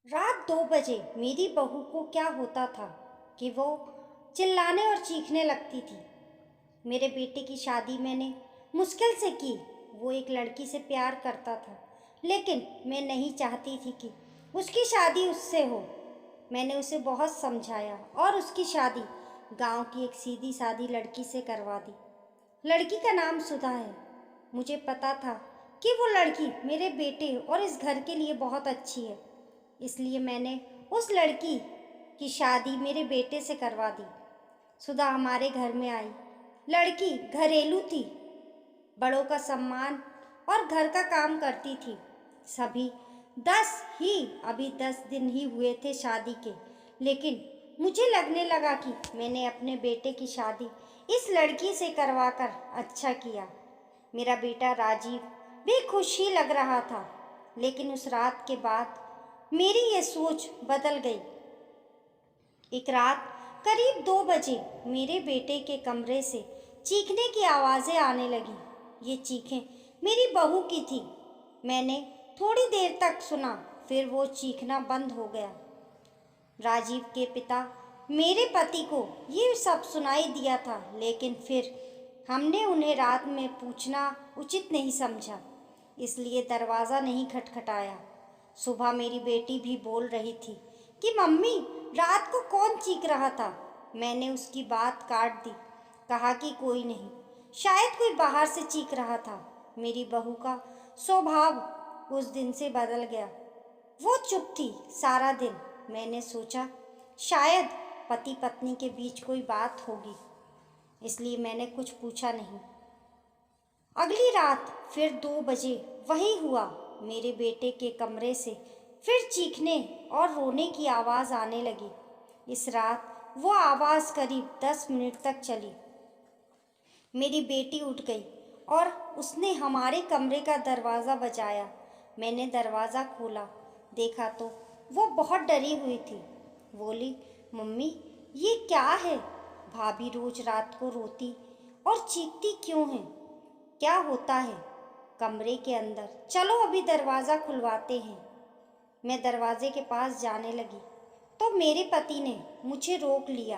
रात 2 बजे मेरी बहू को क्या होता था कि वो चिल्लाने और चीखने लगती थी। मेरे बेटे की शादी मैंने मुश्किल से की। वो एक लड़की से प्यार करता था, लेकिन मैं नहीं चाहती थी कि उसकी शादी उससे हो। मैंने उसे बहुत समझाया और उसकी शादी गांव की एक सीधी सादी लड़की से करवा दी। लड़की का नाम सुधा है। मुझे पता था कि वो लड़की मेरे बेटे और इस घर के लिए बहुत अच्छी है, इसलिए मैंने उस लड़की की शादी मेरे बेटे से करवा दी। सुधा हमारे घर में आई। लड़की घरेलू थी, बड़ों का सम्मान और घर का काम करती थी। सभी 10 दिन ही हुए थे शादी के, लेकिन मुझे लगने लगा कि मैंने अपने बेटे की शादी इस लड़की से करवाकर अच्छा किया। मेरा बेटा राजीव भी खुश ही लग रहा था, लेकिन उस रात के बाद मेरी ये सोच बदल गई। एक रात करीब 2 बजे मेरे बेटे के कमरे से चीखने की आवाज़ें आने लगी। ये चीखें मेरी बहू की थी। मैंने थोड़ी देर तक सुना, फिर वो चीखना बंद हो गया। राजीव के पिता मेरे पति को ये सब सुनाई दिया था, लेकिन फिर हमने उन्हें रात में पूछना उचित नहीं समझा, इसलिए दरवाज़ा नहीं खटखटाया। सुबह मेरी बेटी भी बोल रही थी कि मम्मी, रात को कौन चीख रहा था। मैंने उसकी बात काट दी, कहा कि कोई नहीं, शायद कोई बाहर से चीख रहा था। मेरी बहू का स्वभाव उस दिन से बदल गया। वो चुप थी सारा दिन। मैंने सोचा शायद पति पत्नी के बीच कोई बात होगी, इसलिए मैंने कुछ पूछा नहीं। अगली रात फिर 2 बजे वही हुआ। मेरे बेटे के कमरे से फिर चीखने और रोने की आवाज़ आने लगी। इस रात वो आवाज़ करीब 10 मिनट तक चली। मेरी बेटी उठ गई और उसने हमारे कमरे का दरवाज़ा बजाया। मैंने दरवाज़ा खोला, देखा तो वो बहुत डरी हुई थी। बोली, मम्मी ये क्या है? भाभी रोज रात को रोती और चीखती क्यों है? क्या होता है कमरे के अंदर? चलो अभी दरवाज़ा खुलवाते हैं। मैं दरवाजे के पास जाने लगी तो मेरे पति ने मुझे रोक लिया,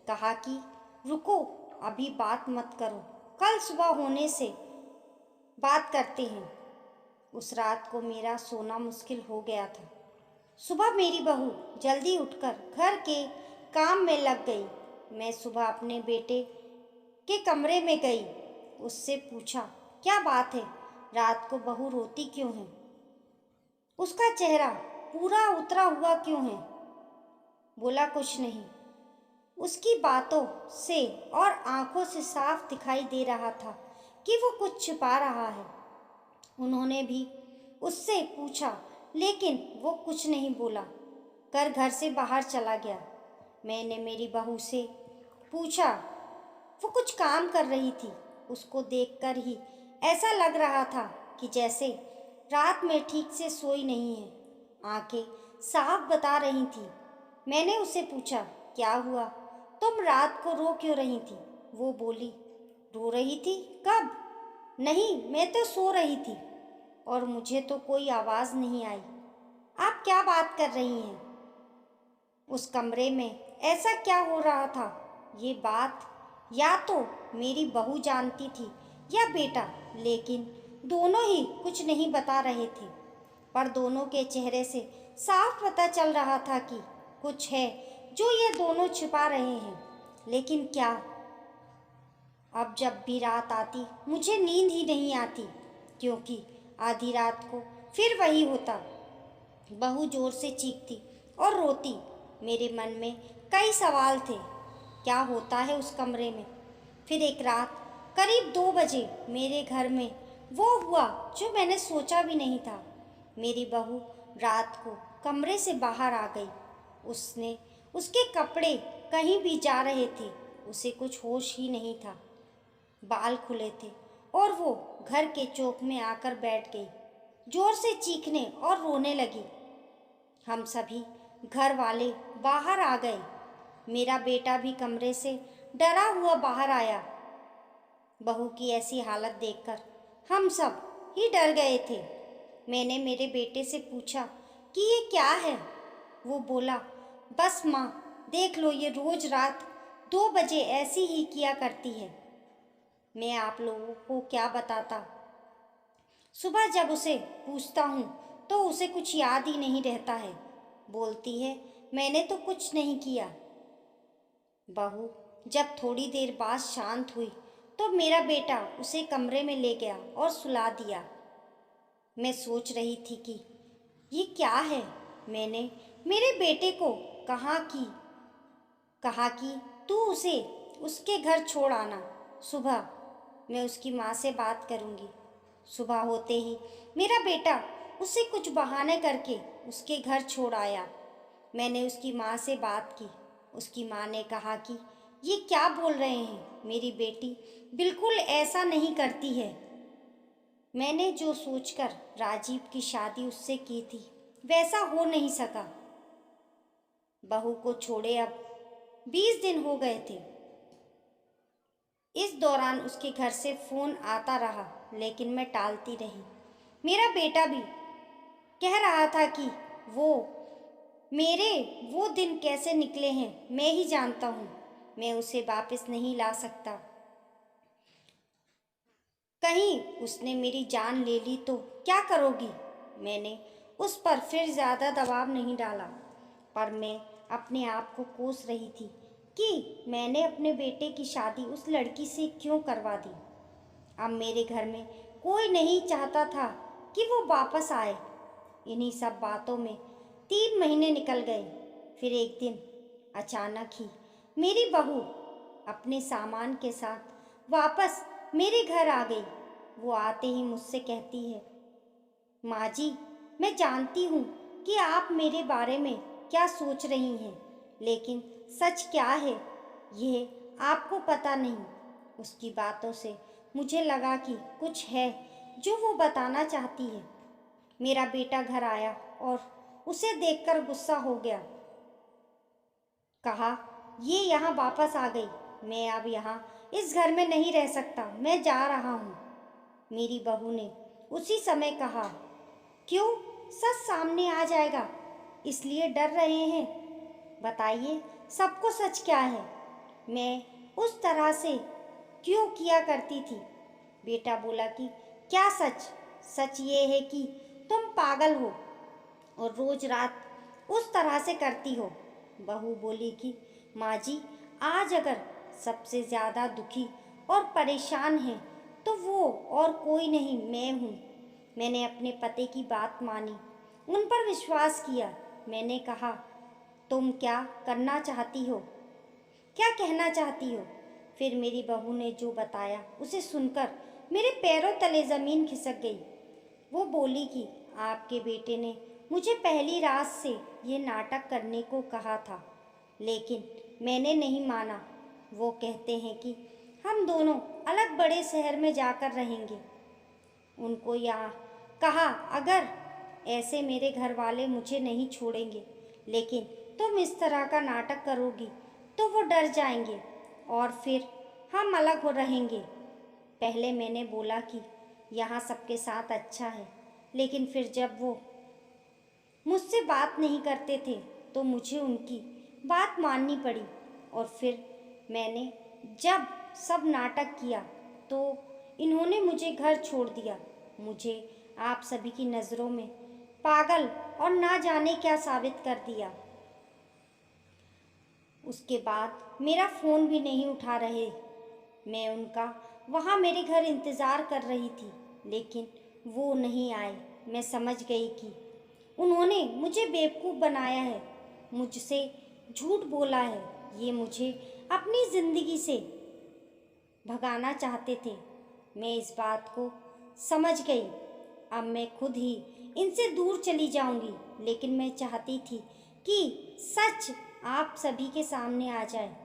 कहा कि रुको, अभी बात मत करो, कल सुबह होने से बात करते हैं। उस रात को मेरा सोना मुश्किल हो गया था। सुबह मेरी बहू जल्दी उठकर घर के काम में लग गई। मैं सुबह अपने बेटे के कमरे में गई, उससे पूछा, क्या बात है, रात को बहू रोती क्यों है? उसका चेहरा पूरा उतरा हुआ क्यों है? बोला, कुछ नहीं। उसकी बातों से और आंखों से साफ दिखाई दे रहा था कि वो कुछ छिपा रहा है। उन्होंने भी उससे पूछा, लेकिन वो कुछ नहीं बोला कर घर से बाहर चला गया। मैंने मेरी बहू से पूछा, वो कुछ काम कर रही थी। उसको देखकर ही ऐसा लग रहा था कि जैसे रात में ठीक से सोई नहीं है। आंखें साफ बता रही थी। मैंने उससे पूछा, क्या हुआ, तुम रात को रो क्यों रही थी? वो बोली, रो रही थी? कब? नहीं, मैं तो सो रही थी और मुझे तो कोई आवाज़ नहीं आई। आप क्या बात कर रही हैं? उस कमरे में ऐसा क्या हो रहा था? ये बात या तो मेरी बहू जानती थी या बेटा, लेकिन दोनों ही कुछ नहीं बता रहे थे। पर दोनों के चेहरे से साफ पता चल रहा था कि कुछ है जो ये दोनों छिपा रहे हैं, लेकिन क्या? अब जब भी रात आती मुझे नींद ही नहीं आती, क्योंकि आधी रात को फिर वही होता। बहू जोर से चीखती और रोती। मेरे मन में कई सवाल थे, क्या होता है उस कमरे में? फिर एक रात करीब 2 बजे मेरे घर में वो हुआ जो मैंने सोचा भी नहीं था। मेरी बहू रात को कमरे से बाहर आ गई। उसने उसके कपड़े कहीं भी जा रहे थे, उसे कुछ होश ही नहीं था। बाल खुले थे और वो घर के चौक में आकर बैठ गई। जोर से चीखने और रोने लगी। हम सभी घर वाले बाहर आ गए। मेरा बेटा भी कमरे से डरा हुआ बाहर आया। बहू की ऐसी हालत देखकर हम सब ही डर गए थे। मैंने मेरे बेटे से पूछा कि ये क्या है? वो बोला, बस माँ, देख लो ये रोज रात 2 बजे ऐसी ही किया करती है। मैं आप लोगों को क्या बताता। सुबह जब उसे पूछता हूँ तो उसे कुछ याद ही नहीं रहता है। बोलती है, मैंने तो कुछ नहीं किया। बहू जब थोड़ी देर बाद शांत हुई तो मेरा बेटा उसे कमरे में ले गया और सुला दिया। मैं सोच रही थी कि ये क्या है। मैंने मेरे बेटे को कहा कि तू उसे उसके घर छोड़ आना। सुबह मैं उसकी माँ से बात करूँगी। सुबह होते ही मेरा बेटा उसे कुछ बहाने करके उसके घर छोड़ आया। मैंने उसकी माँ से बात की। उसकी माँ ने कहा कि ये क्या बोल रहे हैं, मेरी बेटी बिल्कुल ऐसा नहीं करती है। मैंने जो सोचकर राजीव की शादी उससे की थी वैसा हो नहीं सका। बहू को छोड़े अब 20 दिन हो गए थे। इस दौरान उसके घर से फोन आता रहा लेकिन मैं टालती रही। मेरा बेटा भी कह रहा था कि वो मेरे वो दिन कैसे निकले हैं मैं ही जानता हूँ। मैं उसे वापस नहीं ला सकता। कहीं उसने मेरी जान ले ली तो क्या करोगी। मैंने उस पर फिर ज़्यादा दबाव नहीं डाला, पर मैं अपने आप को कोस रही थी कि मैंने अपने बेटे की शादी उस लड़की से क्यों करवा दी। अब मेरे घर में कोई नहीं चाहता था कि वो वापस आए। इन्हीं सब बातों में 3 महीने निकल गए। फिर एक दिन अचानक ही मेरी बहू अपने सामान के साथ वापस मेरे घर आ गई। वो आते ही मुझसे कहती है, माँ जी, मैं जानती हूँ कि आप मेरे बारे में क्या सोच रही हैं, लेकिन सच क्या है ये आपको पता नहीं। उसकी बातों से मुझे लगा कि कुछ है जो वो बताना चाहती है। मेरा बेटा घर आया और उसे देखकर गुस्सा हो गया। कहा, ये यहाँ वापस आ गई। मैं अब यहाँ इस घर में नहीं रह सकता, मैं जा रहा हूँ। मेरी बहू ने उसी समय कहा, क्यों, सच सामने आ जाएगा इसलिए डर रहे हैं। बताइए सबको सच क्या है। मैं उस तरह से क्यों किया करती थी। बेटा बोला कि क्या सच। सच ये है कि तुम पागल हो और रोज रात उस तरह से करती हो। बहू बोली कि माँ जी, आज अगर सबसे ज़्यादा दुखी और परेशान है तो वो और कोई नहीं, मैं हूँ। मैंने अपने पति की बात मानी, उन पर विश्वास किया। मैंने कहा, तुम क्या करना चाहती हो, क्या कहना चाहती हो। फिर मेरी बहू ने जो बताया उसे सुनकर मेरे पैरों तले ज़मीन खिसक गई। वो बोली कि आपके बेटे ने मुझे पहली रात से ये नाटक करने को कहा था, लेकिन मैंने नहीं माना। वो कहते हैं कि हम दोनों अलग बड़े शहर में जाकर रहेंगे। उनको यहाँ कहा, अगर ऐसे मेरे घर वाले मुझे नहीं छोड़ेंगे, लेकिन तुम इस तरह का नाटक करोगी तो वो डर जाएंगे और फिर हम अलग हो रहेंगे। पहले मैंने बोला कि यहाँ सबके साथ अच्छा है, लेकिन फिर जब वो मुझसे बात नहीं करते थे तो मुझे उनकी बात माननी पड़ी। और फिर मैंने जब सब नाटक किया तो इन्होंने मुझे घर छोड़ दिया। मुझे आप सभी की नज़रों में पागल और ना जाने क्या साबित कर दिया। उसके बाद मेरा फ़ोन भी नहीं उठा रहे। मैं उनका वहाँ मेरे घर इंतज़ार कर रही थी, लेकिन वो नहीं आए। मैं समझ गई कि उन्होंने मुझे बेवकूफ़ बनाया है, मुझसे झूठ बोला है। ये मुझे अपनी ज़िंदगी से भगाना चाहते थे। मैं इस बात को समझ गई। अब मैं खुद ही इनसे दूर चली जाऊंगी, लेकिन मैं चाहती थी कि सच आप सभी के सामने आ जाए।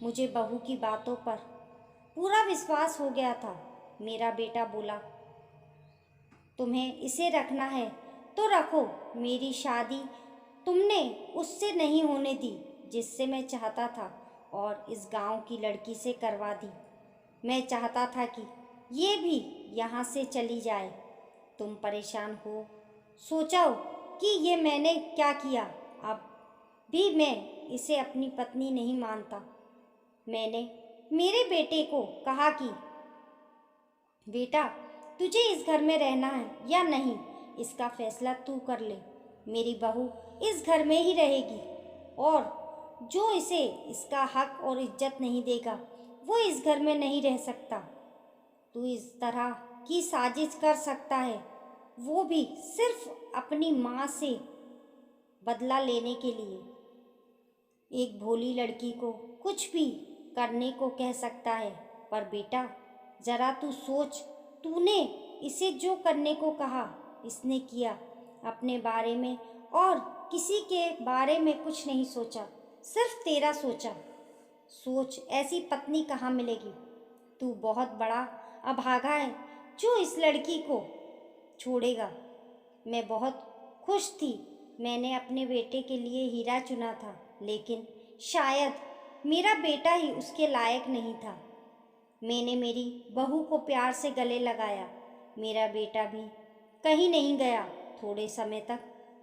मुझे बहू की बातों पर पूरा विश्वास हो गया था। मेरा बेटा बोला, तुम्हें इसे रखना है तो रखो। मेरी शादी तुमने उससे नहीं होने दी जिससे मैं चाहता था, और इस गांव की लड़की से करवा दी। मैं चाहता था कि ये भी यहाँ से चली जाए। तुम परेशान हो, सोचो कि ये मैंने क्या किया। अब भी मैं इसे अपनी पत्नी नहीं मानता। मैंने मेरे बेटे को कहा कि बेटा, तुझे इस घर में रहना है या नहीं, इसका फैसला तू कर ले। मेरी बहू इस घर में ही रहेगी और जो इसे इसका हक और इज्जत नहीं देगा वो इस घर में नहीं रह सकता। तू इस तरह की साजिश कर सकता है, वो भी सिर्फ अपनी माँ से बदला लेने के लिए। एक भोली लड़की को कुछ भी करने को कह सकता है, पर बेटा जरा तू सोच, तूने इसे जो करने को कहा इसने किया। अपने बारे में और किसी के बारे में कुछ नहीं सोचा, सिर्फ तेरा सोचा। सोच, ऐसी पत्नी कहाँ मिलेगी। तू बहुत बड़ा अभागा है जो इस लड़की को छोड़ेगा। मैं बहुत खुश थी, मैंने अपने बेटे के लिए हीरा चुना था, लेकिन शायद मेरा बेटा ही उसके लायक नहीं था। मैंने मेरी बहू को प्यार से गले लगाया। मेरा बेटा भी कहीं नहीं गया। थोड़े समय तक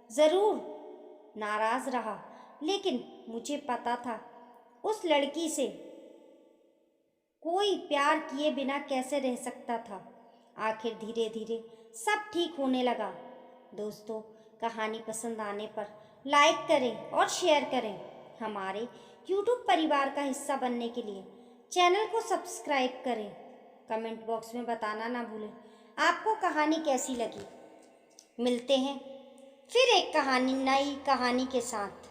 ज़रूर नाराज़ रहा, लेकिन मुझे पता था उस लड़की से कोई प्यार किए बिना कैसे रह सकता था। आखिर धीरे धीरे सब ठीक होने लगा। दोस्तों, कहानी पसंद आने पर लाइक करें और शेयर करें। हमारे YouTube परिवार का हिस्सा बनने के लिए चैनल को सब्सक्राइब करें। कमेंट बॉक्स में बताना ना भूलें आपको कहानी कैसी लगी। मिलते हैं फिर एक नई कहानी के साथ।